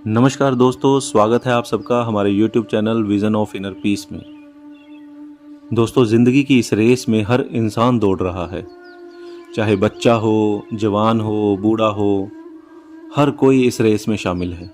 नमस्कार दोस्तों, स्वागत है आप सबका हमारे YouTube channel vision of inner peace में। दोस्तों, ज़िंदगी की इस रेस में हर इंसान दौड़ रहा है, चाहे बच्चा हो, जवान हो, बूढ़ा हो, हर कोई इस रेस में शामिल है।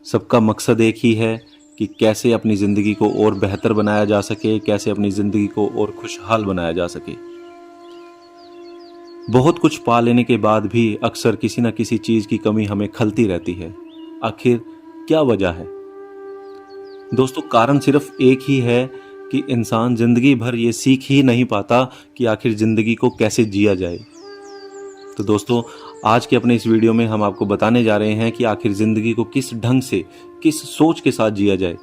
सबका मकसद एक ही है कि कैसे अपनी ज़िंदगी को और बेहतर बनाया जा सके, कैसे अपनी ज़िंदगी को और खुशहाल बनाया जा सके। बहुत कुछ पा लेने के बाद भी अक्सर किसी न किसी चीज़ की कमी हमें खलती रहती है। आखिर क्या वजह है? दोस्तों, कारण सिर्फ एक ही है कि इंसान ज़िंदगी भर ये सीख ही नहीं पाता कि आखिर ज़िंदगी को कैसे जिया जाए। तो दोस्तों, आज के अपने इस वीडियो में हम आपको बताने जा रहे हैं कि आखिर ज़िंदगी को किस ढंग से, किस सोच के साथ जिया जाए।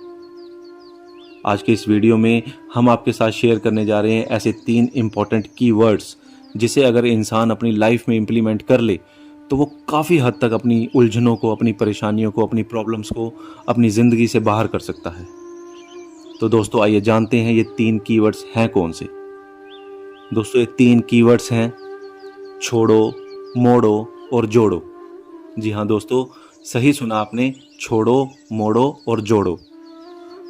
आज के इस वीडियो में हम आपके साथ शेयर करने जा रहे हैं ऐसे 3 इम्पॉर्टेंट कीवर्ड्स जिसे अगर इंसान अपनी लाइफ में इम्प्लीमेंट कर ले तो वो काफ़ी हद तक अपनी उलझनों को, अपनी परेशानियों को, अपनी प्रॉब्लम्स को अपनी ज़िंदगी से बाहर कर सकता है। तो दोस्तों, आइए जानते हैं ये 3 कीवर्ड्स हैं कौन से। दोस्तों, ये 3 कीवर्ड्स हैं छोड़ो, मोड़ो और जोड़ो। जी हाँ दोस्तों, सही सुना आपने, छोड़ो, मोड़ो और जोड़ो।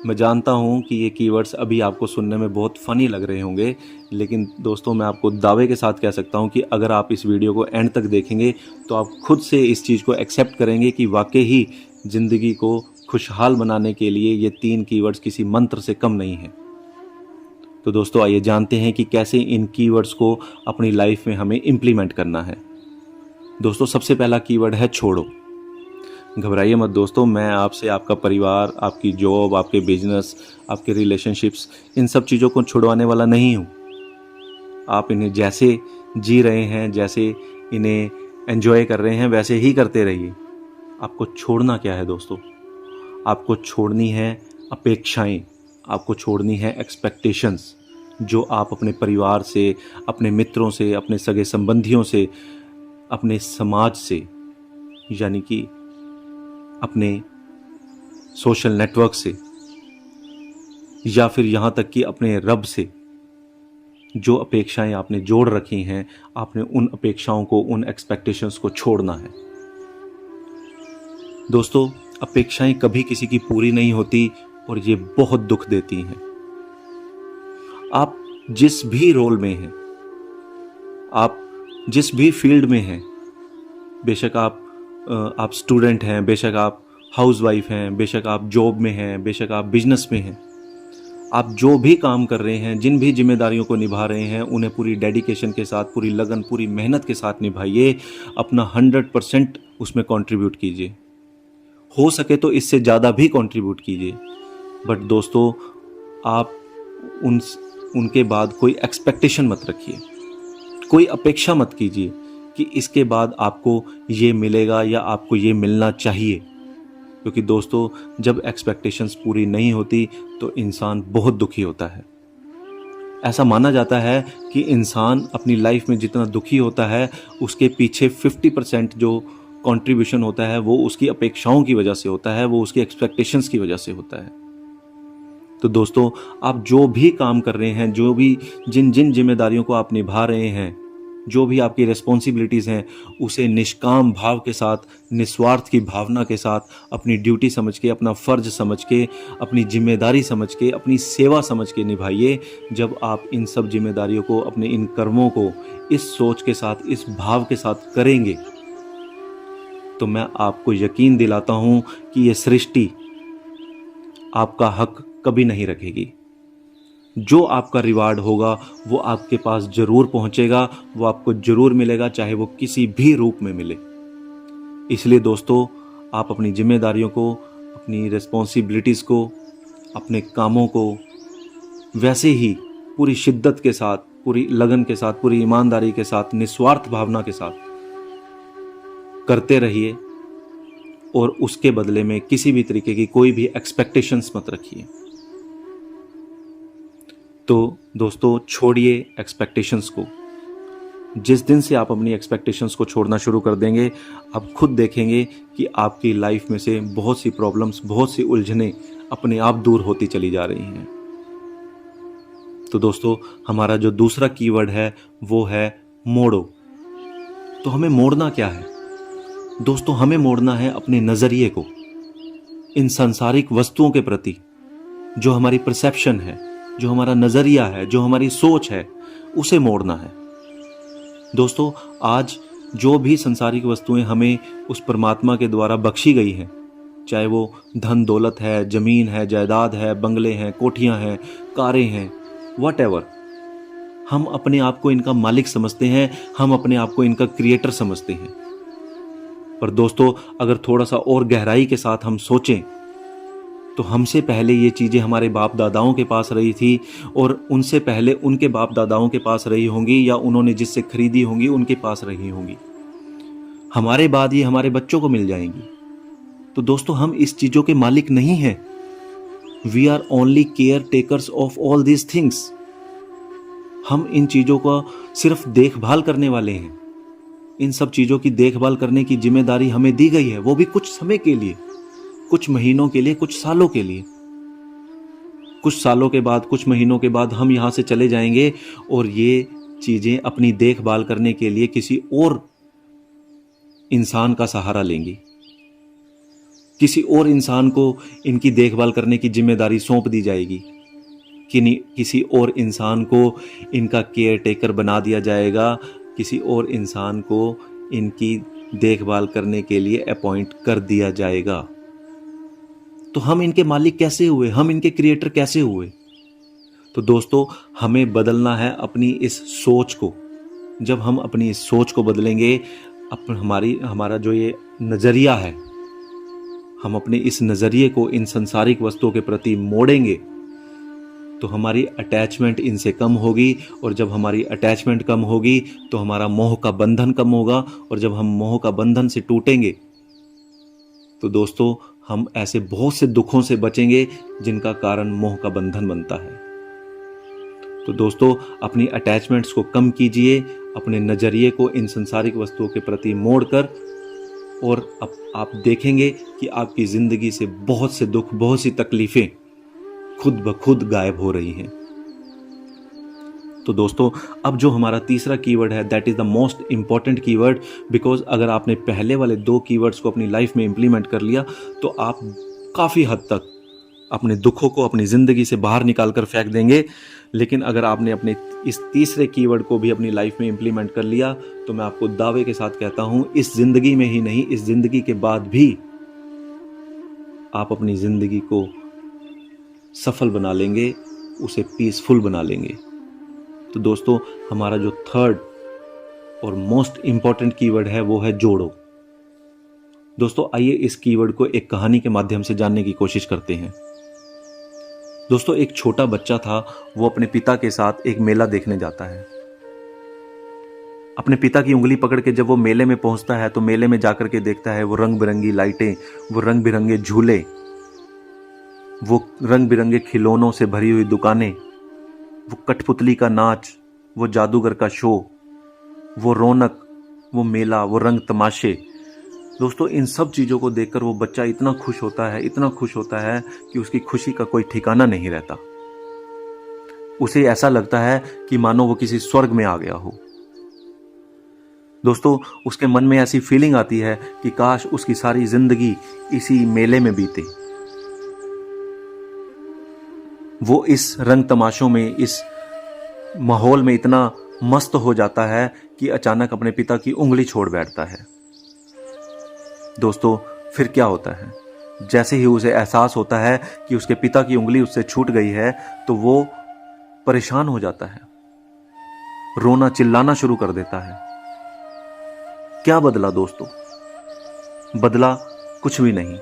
मैं जानता हूँ कि ये कीवर्ड्स अभी आपको सुनने में बहुत फ़नी लग रहे होंगे, लेकिन दोस्तों मैं आपको दावे के साथ कह सकता हूँ कि अगर आप इस वीडियो को एंड तक देखेंगे तो आप खुद से इस चीज़ को एक्सेप्ट करेंगे कि वाकई ही ज़िंदगी को खुशहाल बनाने के लिए ये 3 कीवर्ड्स किसी मंत्र से कम नहीं हैं। तो दोस्तों, आइए जानते हैं कि कैसे इन कीवर्ड्स को अपनी लाइफ में हमें इम्प्लीमेंट करना है। दोस्तों, सबसे पहला कीवर्ड है छोड़ो। घबराइए मत दोस्तों, मैं आपसे आपका परिवार, आपकी जॉब, आपके बिजनेस, आपके रिलेशनशिप्स, इन सब चीज़ों को छुड़वाने वाला नहीं हूँ। आप इन्हें जैसे जी रहे हैं, जैसे इन्हें एंजॉय कर रहे हैं, वैसे ही करते रहिए। आपको छोड़ना क्या है दोस्तों? आपको छोड़नी है अपेक्षाएं, आपको छोड़नी है एक्सपेक्टेशंस जो आप अपने परिवार से, अपने मित्रों से, अपने सगे संबंधियों से, अपने समाज से, यानी कि अपने सोशल नेटवर्क से, या फिर यहाँ तक कि अपने रब से जो अपेक्षाएं आपने जोड़ रखी हैं, आपने उन अपेक्षाओं को, उन एक्सपेक्टेशंस को छोड़ना है। दोस्तों, अपेक्षाएं कभी किसी की पूरी नहीं होती और ये बहुत दुख देती हैं। आप जिस भी रोल में हैं, आप जिस भी फील्ड में हैं, बेशक आप स्टूडेंट हैं, बेशक आप हाउसवाइफ हैं, बेशक आप जॉब में हैं, बेशक आप बिजनेस में हैं, आप जो भी काम कर रहे हैं, जिन भी जिम्मेदारियों को निभा रहे हैं, उन्हें पूरी डेडिकेशन के साथ, पूरी लगन, पूरी मेहनत के साथ निभाइए। अपना 100% उसमें कंट्रीब्यूट कीजिए। हो सके तो इससे ज़्यादा भी कंट्रीब्यूट कीजिए। बट दोस्तों, आप उनके बाद कोई एक्सपेक्टेशन मत रखिए, कोई अपेक्षा मत कीजिए कि इसके बाद आपको ये मिलेगा या आपको ये मिलना चाहिए। क्योंकि दोस्तों, जब एक्सपेक्टेशंस पूरी नहीं होती तो इंसान बहुत दुखी होता है। ऐसा माना जाता है कि इंसान अपनी लाइफ में जितना दुखी होता है, उसके पीछे 50% जो कंट्रीब्यूशन होता है वो उसकी अपेक्षाओं की वजह से होता है, वो उसकी एक्सपेक्टेशंस की वजह से होता है। तो दोस्तों, आप जो भी काम कर रहे हैं, जो भी जिन जिन जिम्मेदारियों को आप निभा रहे हैं, जो भी आपकी रिस्पॉन्सिबिलिटीज़ हैं, उसे निष्काम भाव के साथ, निस्वार्थ की भावना के साथ, अपनी ड्यूटी समझ के, अपना फ़र्ज समझ के, अपनी जिम्मेदारी समझ के, अपनी सेवा समझ के निभाइए। जब आप इन सब जिम्मेदारियों को, अपने इन कर्मों को इस सोच के साथ, इस भाव के साथ करेंगे तो मैं आपको यकीन दिलाता हूँ कि ये सृष्टि आपका हक कभी नहीं रखेगी। जो आपका रिवार्ड होगा वो आपके पास ज़रूर पहुंचेगा, वो आपको ज़रूर मिलेगा, चाहे वो किसी भी रूप में मिले। इसलिए दोस्तों, आप अपनी जिम्मेदारियों को, अपनी रिस्पॉन्सिबिलिटीज़ को, अपने कामों को वैसे ही पूरी शिद्दत के साथ, पूरी लगन के साथ, पूरी ईमानदारी के साथ, निस्वार्थ भावना के साथ करते रहिए और उसके बदले में किसी भी तरीके की कोई भी एक्सपेक्टेशंस मत रखिए। तो दोस्तों, छोड़िए एक्सपेक्टेशंस को। जिस दिन से आप अपनी एक्सपेक्टेशंस को छोड़ना शुरू कर देंगे, आप खुद देखेंगे कि आपकी लाइफ में से बहुत सी प्रॉब्लम्स, बहुत सी उलझनें अपने आप दूर होती चली जा रही हैं। तो दोस्तों, हमारा जो दूसरा कीवर्ड है वो है मोड़ो। तो हमें मोड़ना क्या है? दोस्तों हमें मोड़ना है अपने नजरिए को इन सांसारिक वस्तुओं के प्रति। जो हमारी परसेप्शन है, जो हमारा नजरिया है, जो हमारी सोच है, उसे मोड़ना है। दोस्तों आज जो भी सांसारिक वस्तुएं हमें उस परमात्मा के द्वारा बख्शी गई हैं, चाहे वो धन दौलत है, जमीन है, जायदाद है, बंगले हैं, कोठियां हैं, कारें हैं, वॉटएवर, हम अपने आप को इनका मालिक समझते हैं, हम अपने आप को इनका क्रिएटर समझते हैं। पर दोस्तों अगर थोड़ा सा और गहराई के साथ हम सोचें तो हमसे पहले ये चीज़ें हमारे बाप दादाओं के पास रही थी, और उनसे पहले उनके बाप दादाओं के पास रही होंगी, या उन्होंने जिससे खरीदी होंगी उनके पास रही होंगी। हमारे बाद ये हमारे बच्चों को मिल जाएंगी। तो दोस्तों हम इस चीज़ों के मालिक नहीं हैं। We are only care takers of all these things. हम इन चीज़ों का सिर्फ देखभाल करने वाले हैं। इन सब चीज़ों की देखभाल करने की जिम्मेदारी हमें दी गई है, वो भी कुछ समय के लिए, कुछ महीनों के लिए, कुछ सालों के लिए। कुछ सालों के बाद, कुछ महीनों के बाद हम यहाँ से चले जाएंगे, और ये चीज़ें अपनी देखभाल करने के लिए किसी और इंसान का सहारा लेंगी। किसी और इंसान को इनकी देखभाल करने की जिम्मेदारी सौंप दी जाएगी, किसी और इंसान को इनका केयर टेकर बना दिया जाएगा, किसी और इंसान को इनकी देखभाल करने के लिए अपॉइंट कर दिया जाएगा। तो हम इनके मालिक कैसे हुए, हम इनके क्रिएटर कैसे हुए? तो दोस्तों हमें बदलना है अपनी इस सोच को। जब हम अपनी इस सोच को बदलेंगे, हमारा जो ये नज़रिया है, हम अपने इस नज़रिए को इन संसारिक वस्तुओं के प्रति मोड़ेंगे, तो हमारी अटैचमेंट इनसे कम होगी, और जब हमारी अटैचमेंट कम होगी तो हमारा मोह का बंधन कम होगा, और जब हम मोह का बंधन से टूटेंगे तो दोस्तों हम ऐसे बहुत से दुखों से बचेंगे जिनका कारण मोह का बंधन बनता है। तो दोस्तों अपनी अटैचमेंट्स को कम कीजिए, अपने नज़रिए को इन संसारिक वस्तुओं के प्रति मोड़कर, और अब आप देखेंगे कि आपकी ज़िंदगी से बहुत से दुख, बहुत सी तकलीफ़ें खुद ब खुद गायब हो रही हैं। तो दोस्तों अब जो हमारा तीसरा कीवर्ड है, that is the most important keyword, because अगर आपने पहले वाले 2 कीवर्ड्स को अपनी लाइफ में इंप्लीमेंट कर लिया तो आप काफ़ी हद तक अपने दुखों को अपनी ज़िंदगी से बाहर निकाल कर फेंक देंगे। लेकिन अगर आपने अपने इस तीसरे कीवर्ड को भी अपनी लाइफ में इंप्लीमेंट कर लिया तो मैं आपको दावे के साथ कहता हूँ, इस ज़िंदगी में ही नहीं, इस ज़िंदगी के बाद भी आप अपनी ज़िंदगी को सफल बना लेंगे, उसे पीसफुल बना लेंगे। तो दोस्तों हमारा जो थर्ड और मोस्ट इंपॉर्टेंट कीवर्ड है वो है जोड़ो। दोस्तों आइए इस कीवर्ड को एक कहानी के माध्यम से जानने की कोशिश करते हैं। दोस्तों एक छोटा बच्चा था, वो अपने पिता के साथ एक मेला देखने जाता है। अपने पिता की उंगली पकड़ के जब वो मेले में पहुंचता है तो मेले में जाकर के देखता है वो रंग बिरंगी लाइटें, वो रंग बिरंगे झूले, वो रंग बिरंगे खिलौनों से भरी हुई दुकानें, वो कठपुतली का नाच, वो जादूगर का शो, वो रौनक, वो मेला, वो रंग तमाशे। दोस्तों इन सब चीज़ों को देखकर वो बच्चा इतना खुश होता है, इतना खुश होता है कि उसकी खुशी का कोई ठिकाना नहीं रहता। उसे ऐसा लगता है कि मानो वो किसी स्वर्ग में आ गया हो। दोस्तों उसके मन में ऐसी फीलिंग आती है कि काश उसकी सारी जिंदगी इसी मेले में बीते। वो इस रंग तमाशों में, इस माहौल में इतना मस्त हो जाता है कि अचानक अपने पिता की उंगली छोड़ बैठता है। दोस्तों फिर क्या होता है, जैसे ही उसे एहसास होता है कि उसके पिता की उंगली उससे छूट गई है तो वो परेशान हो जाता है, रोना चिल्लाना शुरू कर देता है। क्या बदला दोस्तों? बदला कुछ भी नहीं।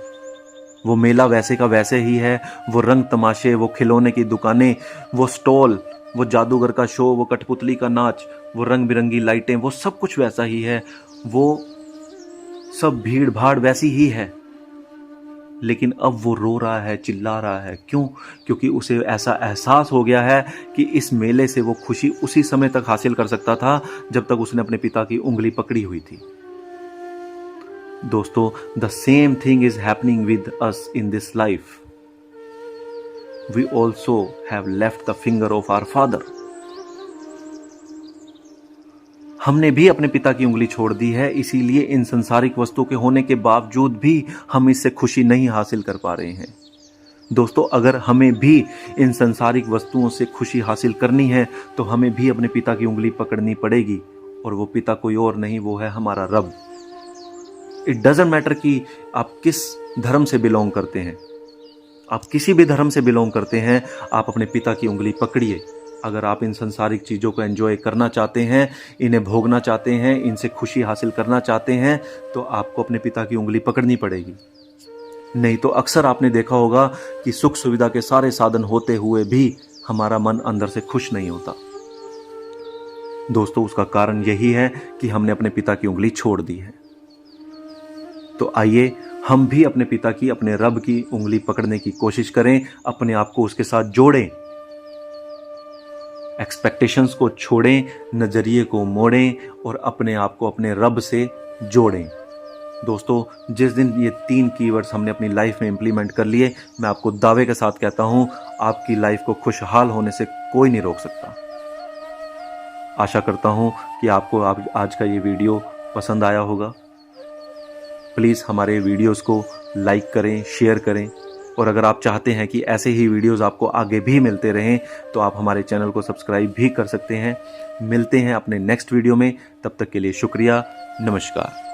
वो मेला वैसे का वैसे ही है, वो रंग तमाशे, वो खिलौने की दुकानें, वो स्टॉल, वो जादूगर का शो, वो कठपुतली का नाच, वो रंग बिरंगी लाइटें, वो सब कुछ वैसा ही है, वो सब भीड़ भाड़ वैसी ही है। लेकिन अब वो रो रहा है, चिल्ला रहा है। क्यों? क्योंकि उसे ऐसा एहसास हो गया है कि इस मेले से वो खुशी उसी समय तक हासिल कर सकता था जब तक उसने अपने पिता की उंगली पकड़ी हुई थी। दोस्तों the same thing is happening with us in this life. We also have left the finger of our father. हमने भी अपने पिता की उंगली छोड़ दी है, इसीलिए इन संसारिक वस्तुओं के होने के बावजूद भी हम इससे खुशी नहीं हासिल कर पा रहे हैं। दोस्तों, अगर हमें भी इन संसारिक वस्तुओं से खुशी हासिल करनी है तो हमें भी अपने पिता की उंगली पकड़नी पड़ेगी, और वो पिता कोई और नहीं, वो है हमारा रब। इट डजंट मैटर कि आप किस धर्म से बिलोंग करते हैं, आप किसी भी धर्म से बिलोंग करते हैं, आप अपने पिता की उंगली पकड़िए। अगर आप इन संसारिक चीज़ों को एंजॉय करना चाहते हैं, इन्हें भोगना चाहते हैं, इनसे खुशी हासिल करना चाहते हैं, तो आपको अपने पिता की उंगली पकड़नी पड़ेगी। नहीं तो अक्सर आपने देखा होगा कि सुख सुविधा के सारे साधन होते हुए भी हमारा मन अंदर से खुश नहीं होता। दोस्तों, उसका कारण यही है कि हमने अपने पिता की उंगली छोड़ दी है। तो आइए हम भी अपने पिता की, अपने रब की उंगली पकड़ने की कोशिश करें, अपने आप को उसके साथ जोड़ें, एक्सपेक्टेशंस को छोड़ें, नजरिए को मोड़ें और अपने आप को अपने रब से जोड़ें। दोस्तों, जिस दिन ये 3 कीवर्ड्स हमने अपनी लाइफ में इंप्लीमेंट कर लिए, मैं आपको दावे के साथ कहता हूं, आपकी लाइफ को खुशहाल होने से कोई नहीं रोक सकता। आशा करता हूं कि आपको आज का ये वीडियो पसंद आया होगा। प्लीज़ हमारे वीडियोस को लाइक करें, शेयर करें, और अगर आप चाहते हैं कि ऐसे ही वीडियोस आपको आगे भी मिलते रहें तो आप हमारे चैनल को सब्सक्राइब भी कर सकते हैं। मिलते हैं अपने नेक्स्ट वीडियो में, तब तक के लिए शुक्रिया, नमस्कार।